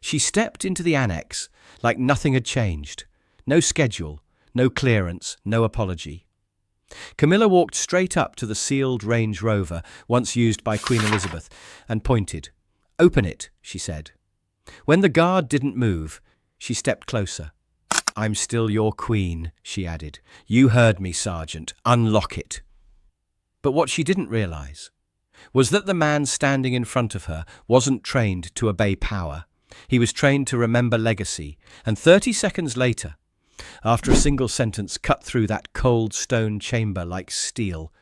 She stepped into the annex like nothing had changed. No schedule, no clearance, no apology. Camilla walked straight up to the sealed Range Rover once used by Queen Elizabeth and pointed. "Open it," she said. When the guard didn't move, she stepped closer. "I'm still your queen," she added. "You heard me, Sergeant. Unlock it." But what she didn't realize was that the man standing in front of her wasn't trained to obey power. He was trained to remember legacy, and 30 seconds later, after a single sentence cut through that cold stone chamber like steel,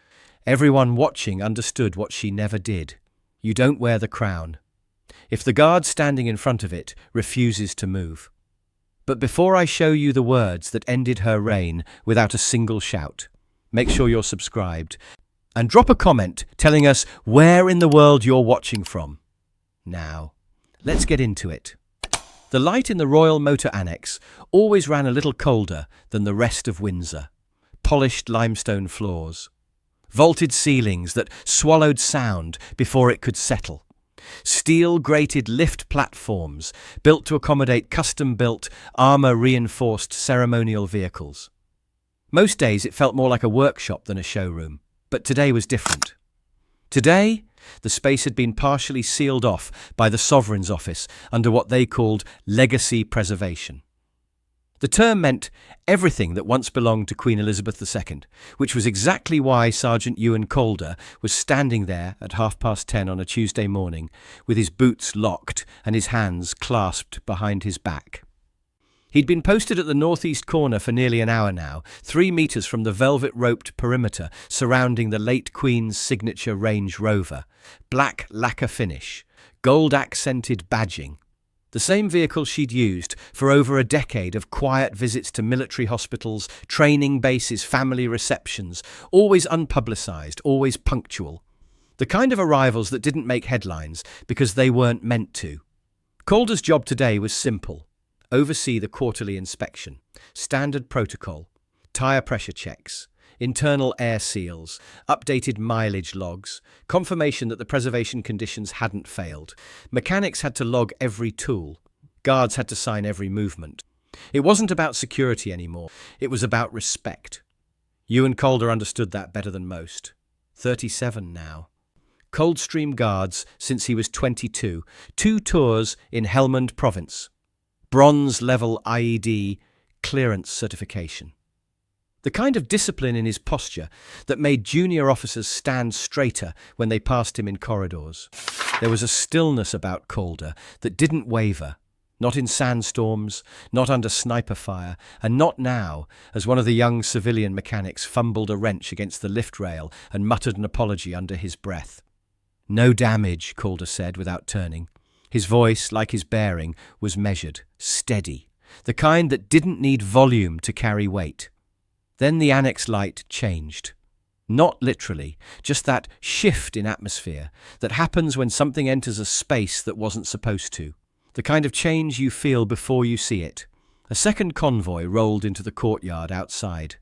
everyone watching understood what she never did. You don't wear the crown if the guard standing in front of it refuses to move. But before I show you the words that ended her reign without a single shout, make sure you're subscribed and drop a comment telling us where in the world you're watching from. Now, let's get into it. The light in the Royal Motor Annex always ran a little colder than the rest of Windsor. Polished limestone floors, vaulted ceilings that swallowed sound before it could settle, steel-grated lift platforms built to accommodate custom-built, armour-reinforced ceremonial vehicles. Most days it felt more like a workshop than a showroom, but today was different. Today, the space had been partially sealed off by the Sovereign's office under what they called legacy preservation. The term meant everything that once belonged to Queen Elizabeth II, which was exactly why Sergeant Ewan Calder was standing there at 10:30 on a Tuesday morning with his boots locked and his hands clasped behind his back. He'd been posted at the northeast corner for nearly an hour now, 3 meters from the velvet-roped perimeter surrounding the late Queen's signature Range Rover. Black lacquer finish, gold-accented badging. The same vehicle she'd used for over a decade of quiet visits to military hospitals, training bases, family receptions, always unpublicised, always punctual. The kind of arrivals that didn't make headlines because they weren't meant to. Calder's job today was simple. Oversee the quarterly inspection, standard protocol, tyre pressure checks, internal air seals, updated mileage logs, confirmation that the preservation conditions hadn't failed. Mechanics had to log every tool. Guards had to sign every movement. It wasn't about security anymore. It was about respect. Ewan Calder understood that better than most. 37 now. Coldstream Guards since he was 22. 2 tours in Helmand Province. Bronze-level IED clearance certification. The kind of discipline in his posture that made junior officers stand straighter when they passed him in corridors. There was a stillness about Calder that didn't waver, not in sandstorms, not under sniper fire, and not now as one of the young civilian mechanics fumbled a wrench against the lift rail and muttered an apology under his breath. "No damage," Calder said without turning. His voice, like his bearing, was measured, steady, the kind that didn't need volume to carry weight. Then the annex light changed. Not literally, just that shift in atmosphere that happens when something enters a space that wasn't supposed to. The kind of change you feel before you see it. A second convoy rolled into the courtyard outside.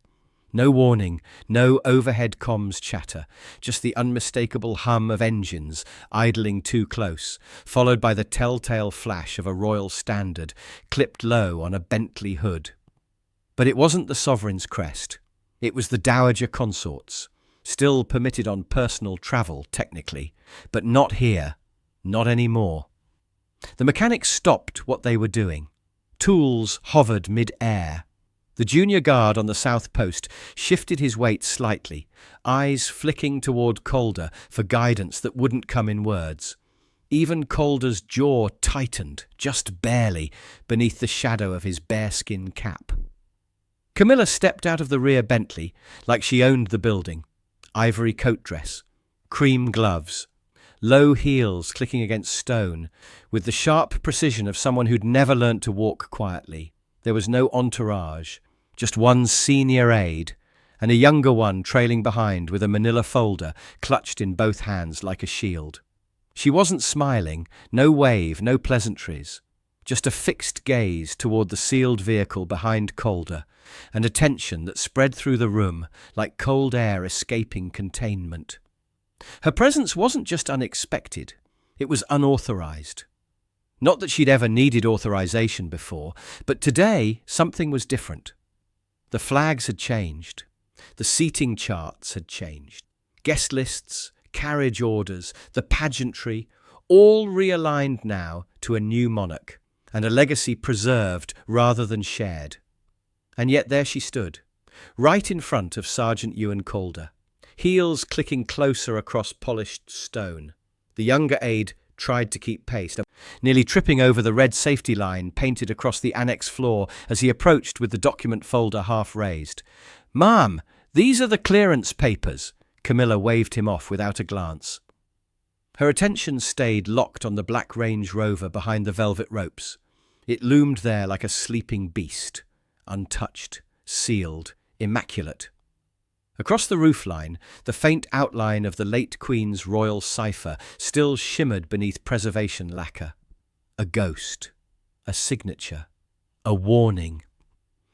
No warning, no overhead comms chatter, just the unmistakable hum of engines idling too close, followed by the telltale flash of a royal standard clipped low on a Bentley hood. But it wasn't the Sovereign's crest. It was the Dowager Consort's, still permitted on personal travel, technically, but not here, not anymore. The mechanics stopped what they were doing. Tools hovered mid-air. The junior guard on the south post shifted his weight slightly, eyes flicking toward Calder for guidance that wouldn't come in words. Even Calder's jaw tightened, just barely, beneath the shadow of his bearskin cap. Camilla stepped out of the rear Bentley like she owned the building. Ivory coat dress, cream gloves, low heels clicking against stone, with the sharp precision of someone who'd never learnt to walk quietly. There was no entourage, just one senior aide, and a younger one trailing behind with a manila folder clutched in both hands like a shield. She wasn't smiling, no wave, no pleasantries, just a fixed gaze toward the sealed vehicle behind Calder, and a tension that spread through the room like cold air escaping containment. Her presence wasn't just unexpected, it was unauthorized. Not that she'd ever needed authorization before, but today something was different. The flags had changed. The seating charts had changed. Guest lists, carriage orders, the pageantry, all realigned now to a new monarch, and a legacy preserved rather than shared. And yet there she stood, right in front of Sergeant Ewan Calder, heels clicking closer across polished stone. The younger aide tried to keep pace, nearly tripping over the red safety line painted across the annex floor as he approached with the document folder half raised. "Ma'am, these are the clearance papers." Camilla waved him off without a glance. Her attention stayed locked on the black Range Rover behind the velvet ropes. It loomed there like a sleeping beast, untouched, sealed, immaculate. Across the roofline, the faint outline of the late Queen's royal cipher still shimmered beneath preservation lacquer. A ghost, a signature, a warning.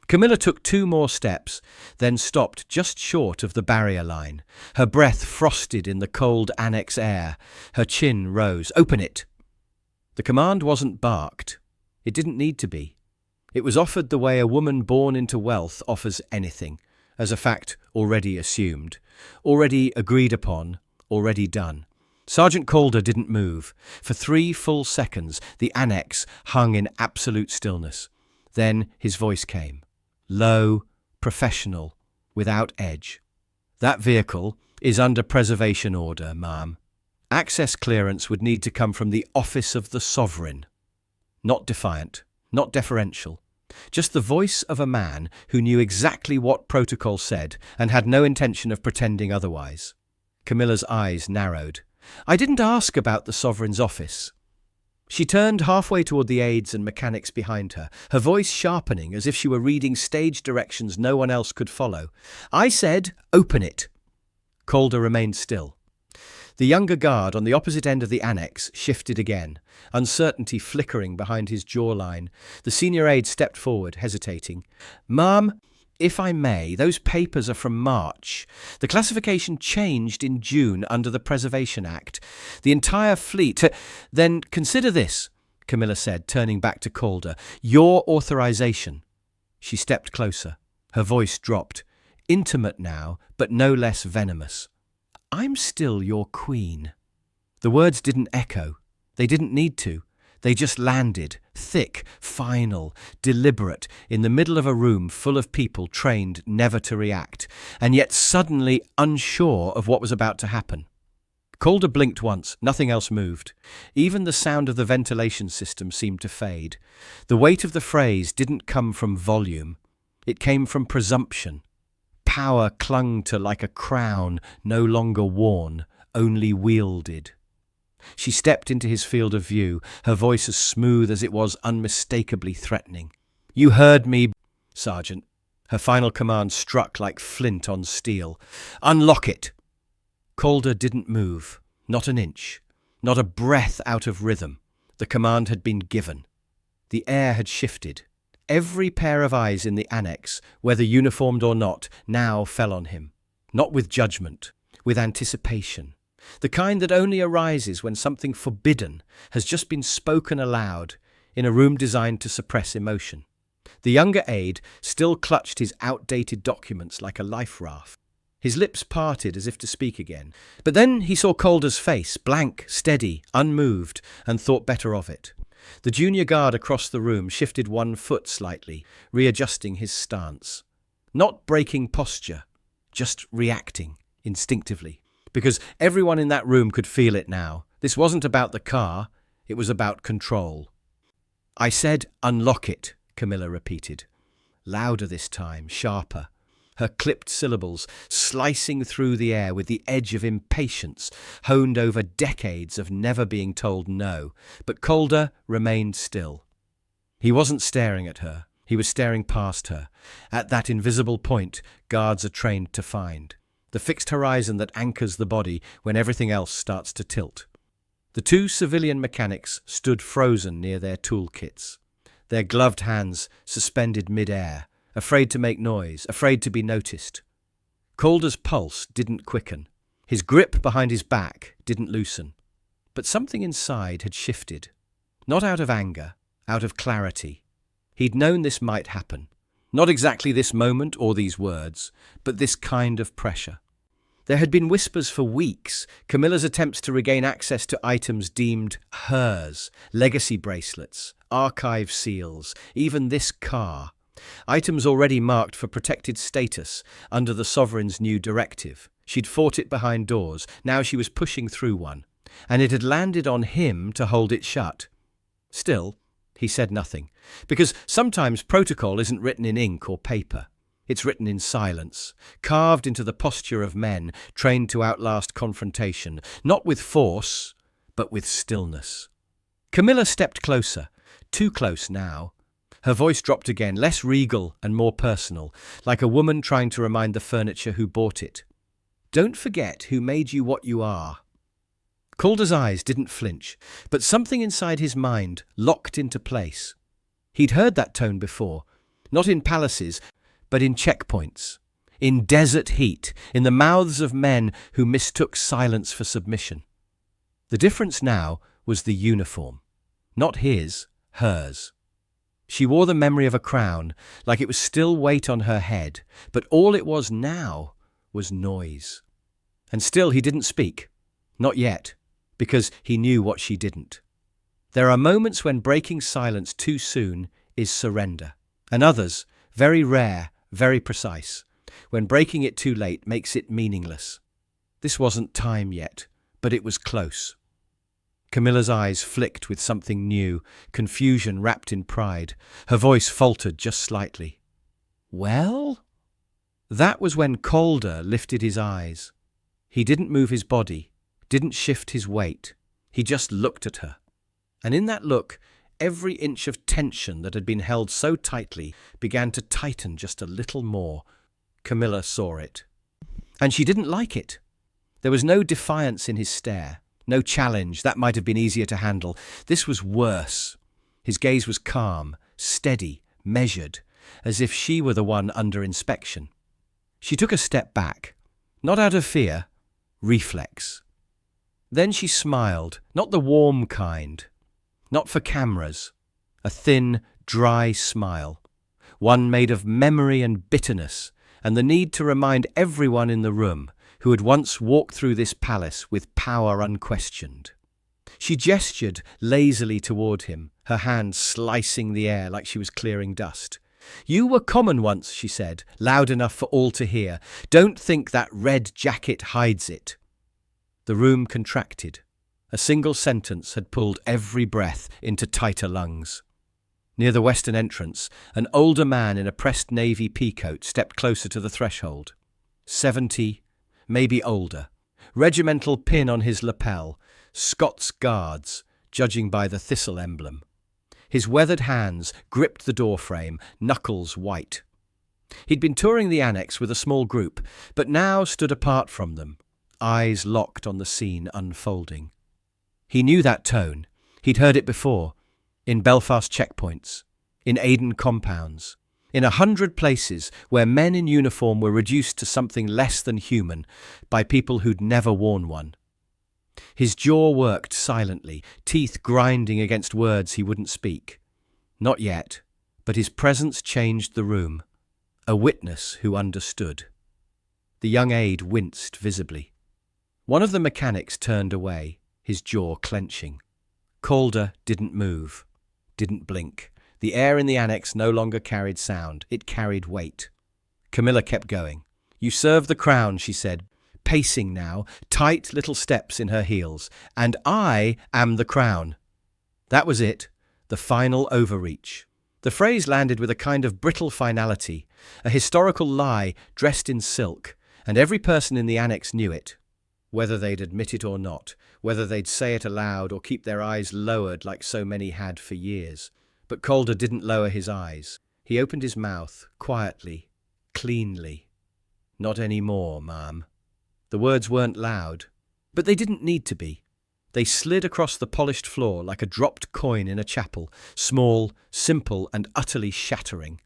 Camilla took 2 more steps, then stopped just short of the barrier line. Her breath frosted in the cold annex air. Her chin rose. "Open it!" The command wasn't barked. It didn't need to be. It was offered the way a woman born into wealth offers anything, as a fact already assumed, already agreed upon, already done. Sergeant Calder didn't move. For 3 full seconds, the annex hung in absolute stillness. Then his voice came. Low, professional, without edge. "That vehicle is under preservation order, ma'am. Access clearance would need to come from the office of the sovereign." Not defiant, not deferential. Just the voice of a man who knew exactly what protocol said and had no intention of pretending otherwise. Camilla's eyes narrowed. "I didn't ask about the sovereign's office." She turned halfway toward the aides and mechanics behind her, her voice sharpening as if she were reading stage directions no one else could follow. "I said, open it." Calder remained still. The younger guard on the opposite end of the annex shifted again, uncertainty flickering behind his jawline. The senior aide stepped forward, hesitating. "Ma'am, if I may, those papers are from March. The classification changed in June under the Preservation Act. The entire fleet—" "Then consider this," Camilla said, turning back to Calder. "Your authorization." She stepped closer. Her voice dropped. Intimate now, but no less venomous. "I'm still your queen." The words didn't echo. They didn't need to. They just landed, thick, final, deliberate, in the middle of a room full of people trained never to react, and yet suddenly unsure of what was about to happen. Calder blinked once, nothing else moved. Even the sound of the ventilation system seemed to fade. The weight of the phrase didn't come from volume. It came from presumption. Power clung to like a crown, no longer worn, only wielded. She stepped into his field of view, her voice as smooth as it was unmistakably threatening. "You heard me, Sergeant." Her final command struck like flint on steel. "Unlock it!" Calder didn't move, not an inch, not a breath out of rhythm. The command had been given. The air had shifted. Every pair of eyes in the annex, whether uniformed or not, now fell on him. Not with judgment, with anticipation. The kind that only arises when something forbidden has just been spoken aloud in a room designed to suppress emotion. The younger aide still clutched his outdated documents like a life raft. His lips parted as if to speak again. But then he saw Calder's face, blank, steady, unmoved, and thought better of it. The junior guard across the room shifted 1 foot slightly, readjusting his stance. Not breaking posture, just reacting instinctively. Because everyone in that room could feel it now. This wasn't about the car, it was about control. "I said unlock it," Camilla repeated. Louder this time, sharper. Her clipped syllables slicing through the air with the edge of impatience, honed over decades of never being told no. But Calder remained still. He wasn't staring at her, he was staring past her, at that invisible point guards are trained to find. The fixed horizon that anchors the body when everything else starts to tilt. The 2 civilian mechanics stood frozen near their toolkits, their gloved hands suspended mid-air, afraid to make noise, afraid to be noticed. Calder's pulse didn't quicken. His grip behind his back didn't loosen. But something inside had shifted. Not out of anger, out of clarity. He'd known this might happen. Not exactly this moment or these words, but this kind of pressure. There had been whispers for weeks, Camilla's attempts to regain access to items deemed hers, legacy bracelets, archive seals, even this car. Items already marked for protected status under the sovereign's new directive. She'd fought it behind doors, now she was pushing through one, and it had landed on him to hold it shut. Still, he said nothing, because sometimes protocol isn't written in ink or paper. It's written in silence, carved into the posture of men trained to outlast confrontation, not with force, but with stillness. Camilla stepped closer, too close now. Her voice dropped again, less regal and more personal, like a woman trying to remind the furniture who bought it. Don't forget who made you what you are. Calder's eyes didn't flinch, but something inside his mind locked into place. He'd heard that tone before, not in palaces, but in checkpoints, in desert heat, in the mouths of men who mistook silence for submission. The difference now was the uniform. Not his, hers. She wore the memory of a crown, like it was still weight on her head, but all it was now was noise. And still he didn't speak. Not yet, because he knew what she didn't. There are moments when breaking silence too soon is surrender, and others, very rare, very precise, when breaking it too late makes it meaningless. This wasn't time yet, but it was close. Camilla's eyes flicked with something new, confusion wrapped in pride. Her voice faltered just slightly. Well? That was when Calder lifted his eyes. He didn't move his body, didn't shift his weight. He just looked at her. And in that look, every inch of tension that had been held so tightly began to tighten just a little more. Camilla saw it. And she didn't like it. There was no defiance in his stare, no challenge. That might have been easier to handle. This was worse. His gaze was calm, steady, measured, as if she were the one under inspection. She took a step back, not out of fear, reflex. Then she smiled, not the warm kind, not for cameras, a thin, dry smile, one made of memory and bitterness, and the need to remind everyone in the room who had once walked through this palace with power unquestioned. She gestured lazily toward him, her hand slicing the air like she was clearing dust. You were common once, she said, loud enough for all to hear. Don't think that red jacket hides it. The room contracted. A single sentence had pulled every breath into tighter lungs. Near the western entrance, an older man in a pressed navy peacoat stepped closer to the threshold. 70, maybe older. Regimental pin on his lapel. Scots Guards, judging by the thistle emblem. His weathered hands gripped the doorframe, knuckles white. He'd been touring the annex with a small group, but now stood apart from them, eyes locked on the scene unfolding. He knew that tone. He'd heard it before, in Belfast checkpoints, in Aden compounds, in 100 places where men in uniform were reduced to something less than human by people who'd never worn one. His jaw worked silently, teeth grinding against words he wouldn't speak. Not yet, but his presence changed the room. A witness who understood. The young aide winced visibly. One of the mechanics turned away, his jaw clenching. Calder didn't move, didn't blink. The air in the annex no longer carried sound, it carried weight. Camilla kept going. You serve the crown, she said, pacing now, tight little steps in her heels. And I am the crown. That was it, the final overreach. The phrase landed with a kind of brittle finality, a historical lie dressed in silk, and every person in the annex knew it. Whether they'd admit it or not, whether they'd say it aloud or keep their eyes lowered like so many had for years. But Calder didn't lower his eyes. He opened his mouth, quietly, cleanly. Not any more, ma'am. The words weren't loud, but they didn't need to be. They slid across the polished floor like a dropped coin in a chapel, small, simple, and utterly shattering.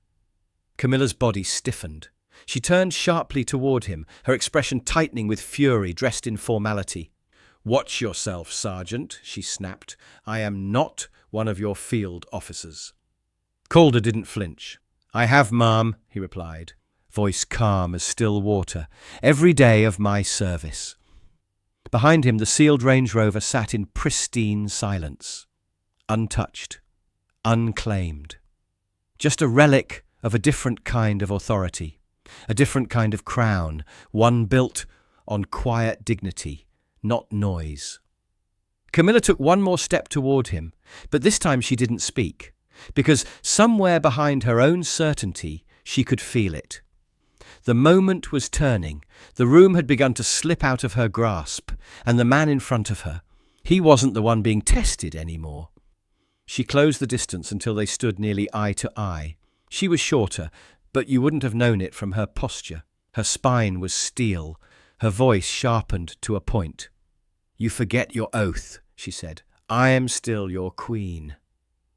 Camilla's body stiffened. She turned sharply toward him, her expression tightening with fury dressed in formality. Watch yourself, Sergeant, she snapped. I am not one of your field officers. Calder didn't flinch. I have, ma'am, he replied, voice calm as still water. Every day of my service. Behind him, the sealed Range Rover sat in pristine silence, untouched, unclaimed. Just a relic of a different kind of authority, a different kind of crown, one built on quiet dignity, not noise. Camilla took one more step toward him, but this time she didn't speak, because somewhere behind her own certainty she could feel it. The moment was turning, the room had begun to slip out of her grasp, and the man in front of her, he wasn't the one being tested anymore. She closed the distance until they stood nearly eye to eye. She was shorter, but you wouldn't have known it from her posture. Her spine was steel, her voice sharpened to a point. You forget your oath, she said. I am still your queen.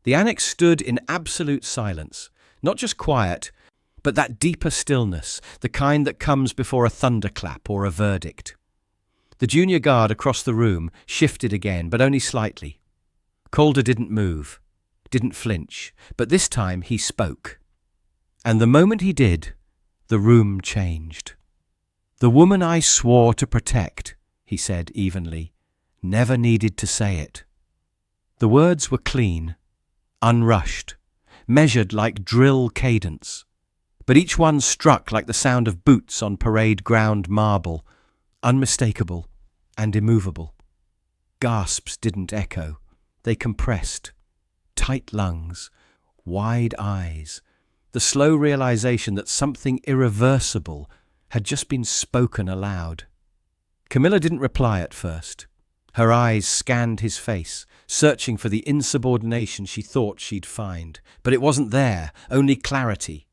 The annex stood in absolute silence, not just quiet, but that deeper stillness, the kind that comes before a thunderclap or a verdict. The junior guard across the room shifted again, but only slightly. Calder didn't move, didn't flinch, but this time he spoke. And the moment he did, the room changed. The woman I swore to protect, he said evenly, never needed to say it. The words were clean, unrushed, measured like drill cadence, but each one struck like the sound of boots on parade ground marble, unmistakable and immovable. Gasps didn't echo, they compressed. Tight lungs, wide eyes, the slow realization that something irreversible had just been spoken aloud. Camilla didn't reply at first. Her eyes scanned his face, searching for the insubordination she thought she'd find. But it wasn't there, only clarity.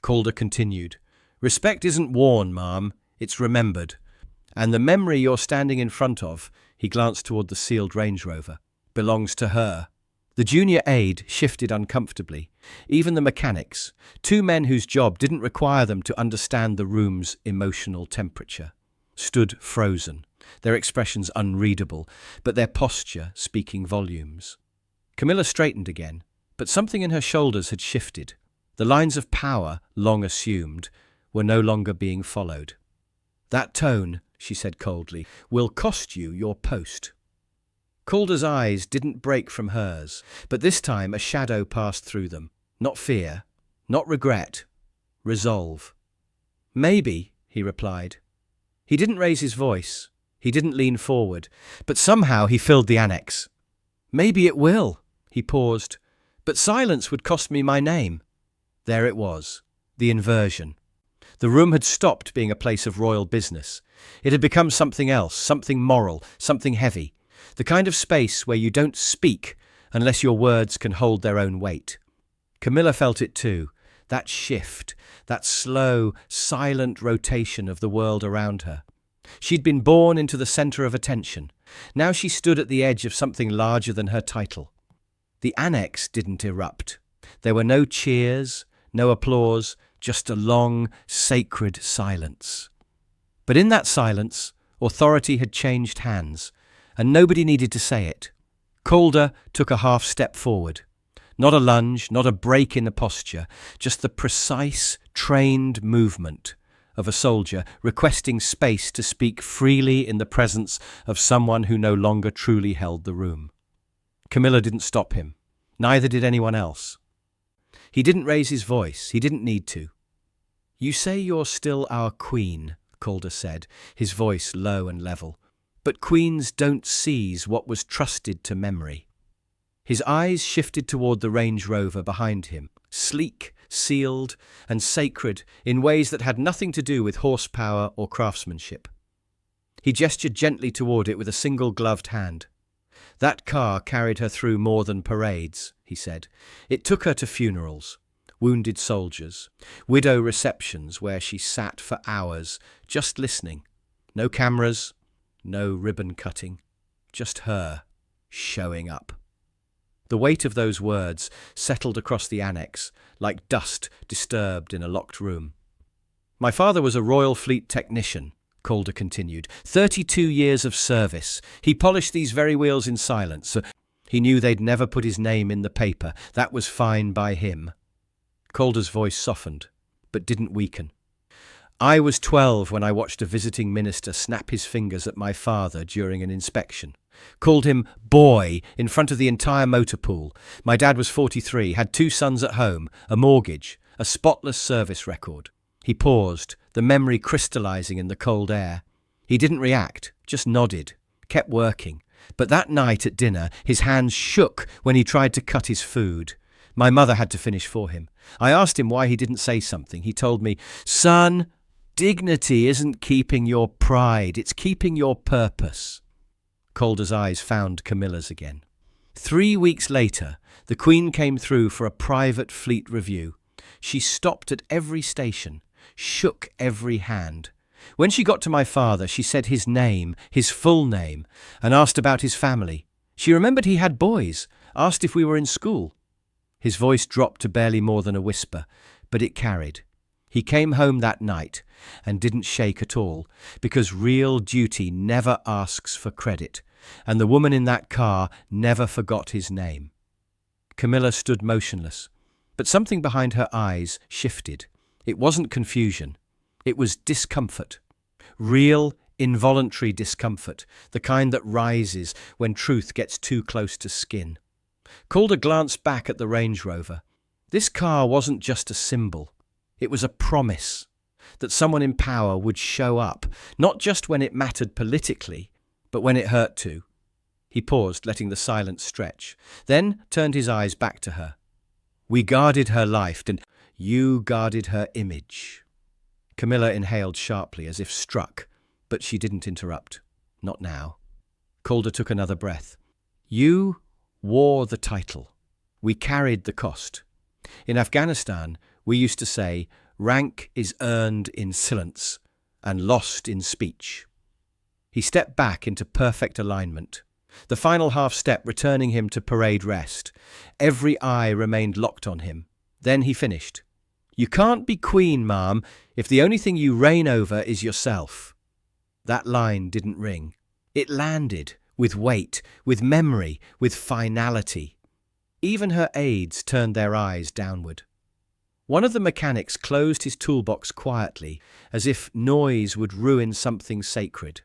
Calder continued, Respect isn't worn, ma'am, it's remembered. And the memory you're standing in front of, he glanced toward the sealed Range Rover, belongs to her. The junior aide shifted uncomfortably. Even the mechanics, two men whose job didn't require them to understand the room's emotional temperature, stood frozen, their expressions unreadable, but their posture speaking volumes. Camilla straightened again, but something in her shoulders had shifted. The lines of power, long assumed, were no longer being followed. That tone, she said coldly, will cost you your post. Calder's eyes didn't break from hers, but this time a shadow passed through them. Not fear, not regret, resolve. Maybe, he replied. He didn't raise his voice. He didn't lean forward, but somehow he filled the annex. Maybe it will, he paused, but silence would cost me my name. There it was, the inversion. The room had stopped being a place of royal business. It had become something else, something moral, something heavy. The kind of space where you don't speak unless your words can hold their own weight. Camilla felt it too, that shift, that slow, silent rotation of the world around her. She'd been born into the centre of attention. Now she stood at the edge of something larger than her title. The annex didn't erupt. There were no cheers, no applause, just a long, sacred silence. But in that silence, authority had changed hands, and nobody needed to say it. Calder took a half step forward. Not a lunge, not a break in the posture, just the precise, trained movement of a soldier requesting space to speak freely in the presence of someone who no longer truly held the room. Camilla didn't stop him. Neither did anyone else. He didn't raise his voice. He didn't need to. You say you're still our queen, Calder said, his voice low and level. But queens don't seize what was trusted to memory. His eyes shifted toward the Range Rover behind him, sleek, sealed, and sacred in ways that had nothing to do with horsepower or craftsmanship. He gestured gently toward it with a single gloved hand. That car carried her through more than parades, he said. It took her to funerals, wounded soldiers, widow receptions where she sat for hours, just listening. No cameras, no ribbon cutting, just her showing up. The weight of those words settled across the annex, like dust disturbed in a locked room. My father was a Royal Fleet technician, Calder continued. 32 years of service. He polished these very wheels in silence. He knew they'd never put his name in the paper. That was fine by him. Calder's voice softened, but didn't weaken. I was 12 when I watched a visiting minister snap his fingers at my father during an inspection. Called him boy in front of the entire motor pool. My dad was 43, had 2 sons at home, a mortgage, a spotless service record. He paused, the memory crystallizing in the cold air. He didn't react, just nodded, kept working. But that night at dinner, his hands shook when he tried to cut his food. My mother had to finish for him. I asked him why he didn't say something. He told me, "Son, dignity isn't keeping your pride, it's keeping your purpose." Calder's eyes found Camilla's again. 3 weeks later, the Queen came through for a private fleet review. She stopped at every station, shook every hand. When she got to my father, she said his name, his full name, and asked about his family. She remembered he had boys, asked if we were in school. His voice dropped to barely more than a whisper, but it carried. He came home that night and didn't shake at all, because real duty never asks for credit, and the woman in that car never forgot his name. Camilla stood motionless, but something behind her eyes shifted. It wasn't confusion. It was discomfort. Real, involuntary discomfort, the kind that rises when truth gets too close to skin. Calder glanced back at the Range Rover. This car wasn't just a symbol. It was a promise that someone in power would show up, not just when it mattered politically, but when it hurt to. He paused, letting the silence stretch, then turned his eyes back to her. We guarded her life, and you guarded her image. Camilla inhaled sharply, as if struck, but she didn't interrupt. Not now. Calder took another breath. You wore the title. We carried the cost. In Afghanistan, we used to say, rank is earned in silence and lost in speech. He stepped back into perfect alignment, the final half step returning him to parade rest. Every eye remained locked on him. Then he finished. You can't be queen, ma'am, if the only thing you reign over is yourself. That line didn't ring. It landed, with weight, with memory, with finality. Even her aides turned their eyes downward. One of the mechanics closed his toolbox quietly, as if noise would ruin something sacred.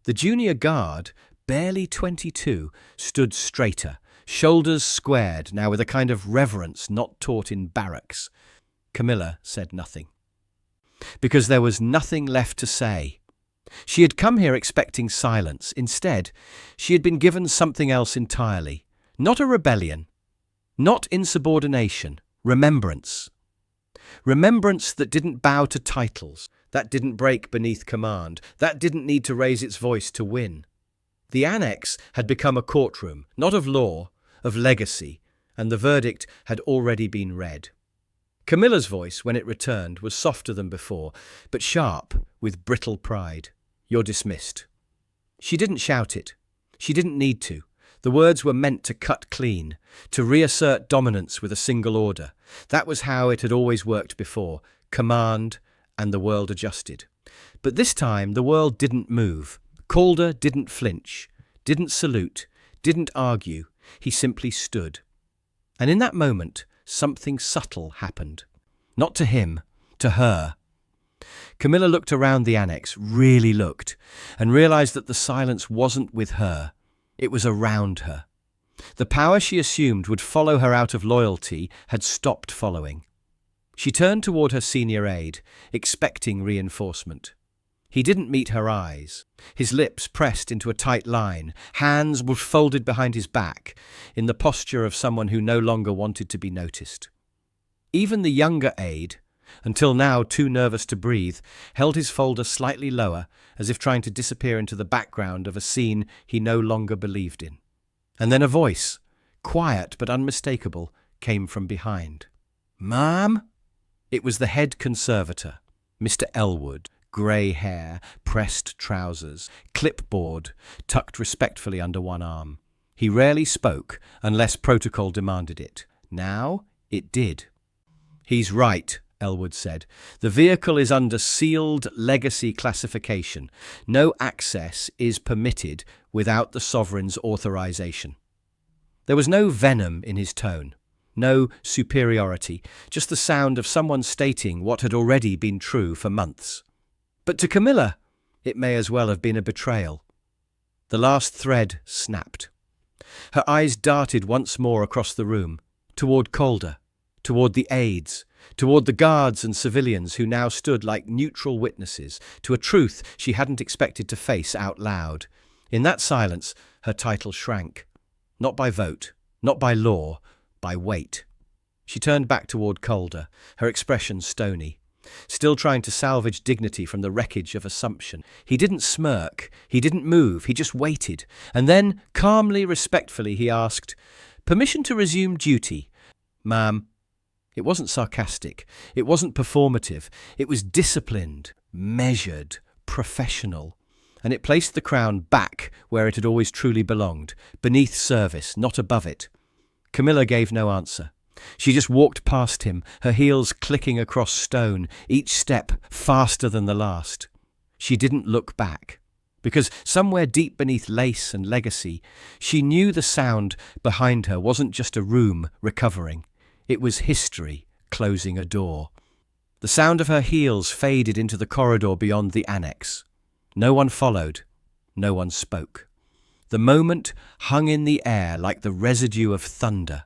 The junior guard, barely 22, stood straighter, shoulders squared, now with a kind of reverence not taught in barracks. Camilla said nothing. Because there was nothing left to say. She had come here expecting silence. Instead, she had been given something else entirely. Not a rebellion. Not insubordination. Remembrance. Remembrance that didn't bow to titles, that didn't break beneath command, that didn't need to raise its voice to win. The annex had become a courtroom, not of law, of legacy, and the verdict had already been read. Camilla's voice, when it returned, was softer than before, but sharp, with brittle pride. You're dismissed. She didn't shout it. She didn't need to. The words were meant to cut clean, to reassert dominance with a single order. That was how it had always worked before. Command, and the world adjusted. But this time the world didn't move. Calder didn't flinch, didn't salute, didn't argue. He simply stood. And in that moment, something subtle happened. Not to him, to her. Camilla looked around the annex, really looked, and realized that the silence wasn't with her. It was around her. The power she assumed would follow her out of loyalty had stopped following. She turned toward her senior aide, expecting reinforcement. He didn't meet her eyes. His lips pressed into a tight line, hands were folded behind his back, in the posture of someone who no longer wanted to be noticed. Even the younger aide, until now too nervous to breathe, held his folder slightly lower, as if trying to disappear into the background of a scene he no longer believed in. And then a voice, quiet but unmistakable, came from behind. "Ma'am?" It was the head conservator, Mr. Elwood. Grey hair, pressed trousers, clipboard tucked respectfully under one arm. He rarely spoke unless protocol demanded it. Now it did. "He's right," Elwood said. "The vehicle is under sealed legacy classification. No access is permitted without the sovereign's authorization." There was no venom in his tone, no superiority, just the sound of someone stating what had already been true for months. But to Camilla, it may as well have been a betrayal. The last thread snapped. Her eyes darted once more across the room, toward Calder, toward the aides, toward the guards and civilians who now stood like neutral witnesses to a truth she hadn't expected to face out loud. In that silence, her title shrank. Not by vote, not by law, by weight. She turned back toward Calder, her expression stony, still trying to salvage dignity from the wreckage of assumption. He didn't smirk, he didn't move, he just waited. And then, calmly, respectfully, he asked, "Permission to resume duty, ma'am." It wasn't sarcastic, it wasn't performative, it was disciplined, measured, professional. And it placed the crown back where it had always truly belonged, beneath service, not above it. Camilla gave no answer. She just walked past him, her heels clicking across stone, each step faster than the last. She didn't look back, because somewhere deep beneath lace and legacy, she knew the sound behind her wasn't just a room recovering. It was history closing a door. The sound of her heels faded into the corridor beyond the annex. No one followed. No one spoke. The moment hung in the air like the residue of thunder,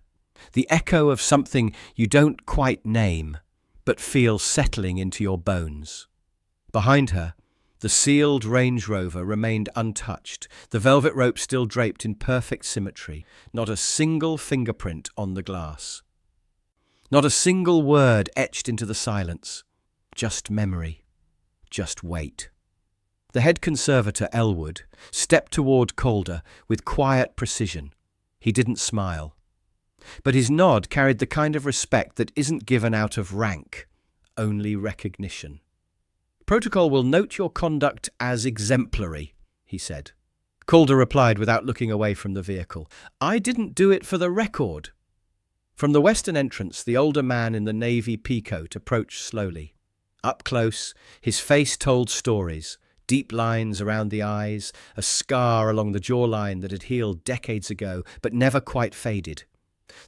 the echo of something you don't quite name, but feel settling into your bones. Behind her, the sealed Range Rover remained untouched, the velvet rope still draped in perfect symmetry, not a single fingerprint on the glass. Not a single word etched into the silence. Just memory. Just wait. The head conservator, Elwood, stepped toward Calder with quiet precision. He didn't smile. But his nod carried the kind of respect that isn't given out of rank, only recognition. "Protocol will note your conduct as exemplary," he said. Calder replied without looking away from the vehicle. "I didn't do it for the record." From the western entrance, the older man in the navy peacoat approached slowly. Up close, his face told stories, deep lines around the eyes, a scar along the jawline that had healed decades ago but never quite faded.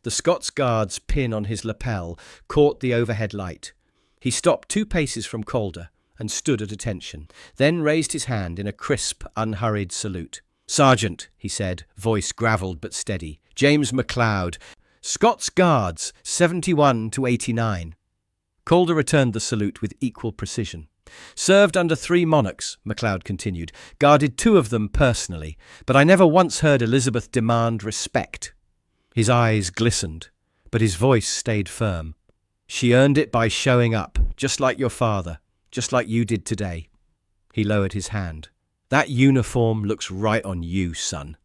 The Scots Guard's pin on his lapel caught the overhead light. He stopped 2 paces from Calder and stood at attention, then raised his hand in a crisp, unhurried salute. "Sergeant," he said, voice gravelled but steady. "James MacLeod, Scots Guards, 71 to 89. Calder returned the salute with equal precision. "Served under 3 monarchs," MacLeod continued, "guarded 2 of them personally, but I never once heard Elizabeth demand respect." His eyes glistened, but his voice stayed firm. "She earned it by showing up, just like your father, just like you did today." He lowered his hand. "That uniform looks right on you, son."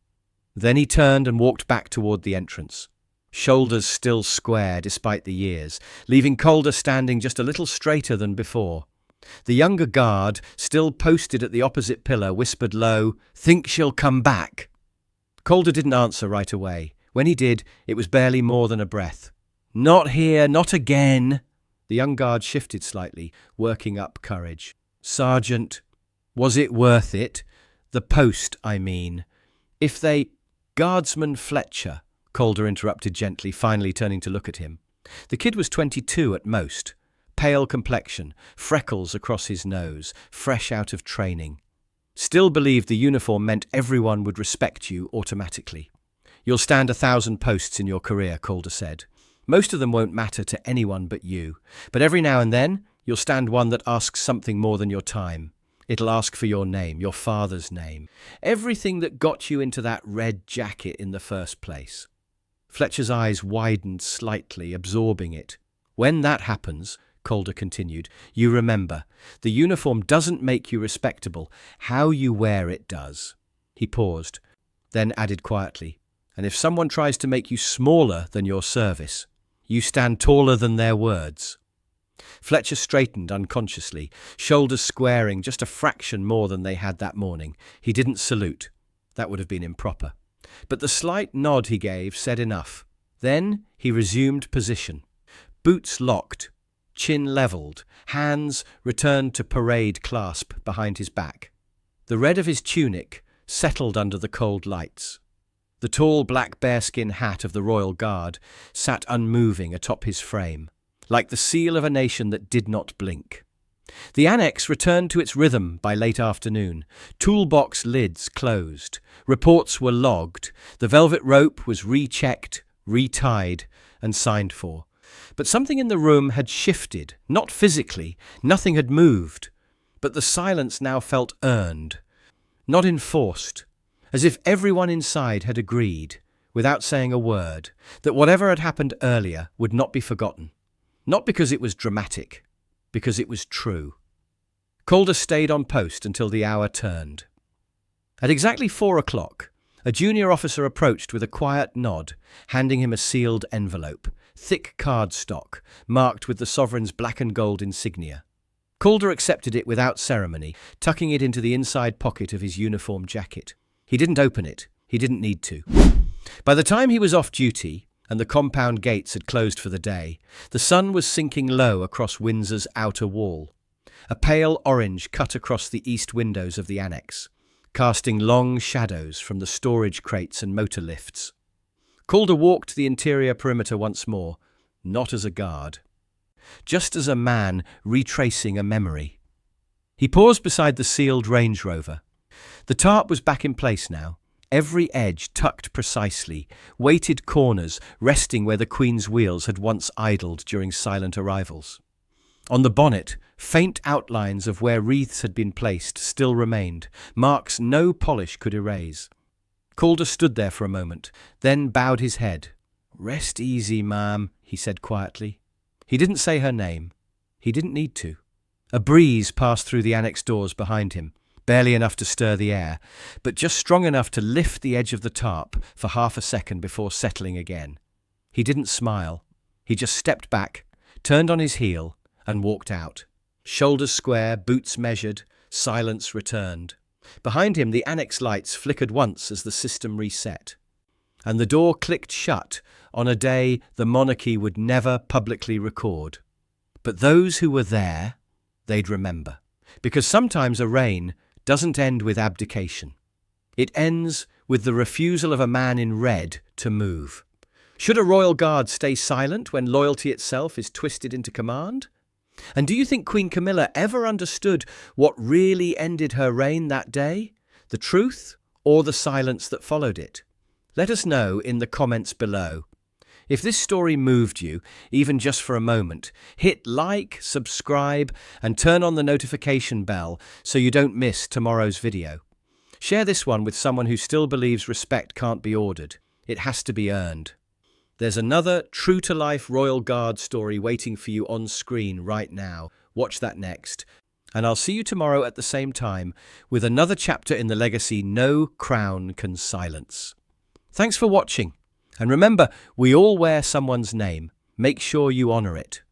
Then he turned and walked back toward the entrance, shoulders still square despite the years, leaving Calder standing just a little straighter than before. The younger guard, still posted at the opposite pillar, whispered low, "Think she'll come back?" Calder didn't answer right away. When he did, it was barely more than a breath. "Not here, not again." The young guard shifted slightly, working up courage. "Sergeant, was it worth it? The post, I mean. If they—" "Guardsman Fletcher," Calder interrupted gently, finally turning to look at him. The kid was 22 at most. Pale complexion, freckles across his nose, fresh out of training. Still believed the uniform meant everyone would respect you automatically. "You'll stand 1,000 posts in your career," Calder said. "Most of them won't matter to anyone but you. But every now and then, you'll stand one that asks something more than your time. It'll ask for your name, your father's name. Everything that got you into that red jacket in the first place." Fletcher's eyes widened slightly, absorbing it. "When that happens," Calder continued, "you remember, the uniform doesn't make you respectable. How you wear it does." He paused, then added quietly, "And if someone tries to make you smaller than your service, you stand taller than their words." Fletcher straightened unconsciously, shoulders squaring just a fraction more than they had that morning. He didn't salute. That would have been improper. But the slight nod he gave said enough. Then he resumed position. Boots locked, chin levelled, hands returned to parade clasp behind his back. The red of his tunic settled under the cold lights. The tall black bearskin hat of the Royal Guard sat unmoving atop his frame, like the seal of a nation that did not blink. The annex returned to its rhythm by late afternoon. Toolbox lids closed. Reports were logged. The velvet rope was rechecked, retied, and signed for. But something in the room had shifted, not physically. Nothing had moved. But the silence now felt earned, not enforced, as if everyone inside had agreed, without saying a word, that whatever had happened earlier would not be forgotten. Not because it was dramatic, because it was true. Calder stayed on post until the hour turned. At exactly 4 o'clock, a junior officer approached with a quiet nod, handing him a sealed envelope, thick cardstock, marked with the sovereign's black and gold insignia. Calder accepted it without ceremony, tucking it into the inside pocket of his uniform jacket. He didn't open it. He didn't need to. By the time he was off duty, and the compound gates had closed for the day, the sun was sinking low across Windsor's outer wall. A pale orange cut across the east windows of the annex, casting long shadows from the storage crates and motor lifts. Calder walked the interior perimeter once more, not as a guard, just as a man retracing a memory. He paused beside the sealed Range Rover. The tarp was back in place now, every edge tucked precisely, weighted corners resting where the Queen's wheels had once idled during silent arrivals. On the bonnet, faint outlines of where wreaths had been placed still remained, marks no polish could erase. Calder stood there for a moment, then bowed his head. "Rest easy, ma'am," he said quietly. He didn't say her name. He didn't need to. A breeze passed through the annex doors behind him, barely enough to stir the air, but just strong enough to lift the edge of the tarp for half a second before settling again. He didn't smile. He just stepped back, turned on his heel, and walked out. Shoulders square, boots measured, silence returned. Behind him, the annex lights flickered once as the system reset. And the door clicked shut on a day the monarchy would never publicly record. But those who were there, they'd remember. Because sometimes a reign doesn't end with abdication. It ends with the refusal of a man in red to move. Should a royal guard stay silent when loyalty itself is twisted into command? And do you think Queen Camilla ever understood what really ended her reign that day? The truth or the silence that followed it? Let us know in the comments below. If this story moved you, even just for a moment, hit like, subscribe, and turn on the notification bell so you don't miss tomorrow's video. Share this one with someone who still believes respect can't be ordered. It has to be earned. There's another true-to-life Royal Guard story waiting for you on screen right now. Watch that next. And I'll see you tomorrow at the same time with another chapter in the legacy no crown can silence. Thanks for watching. And remember, we all wear someone's name. Make sure you honor it.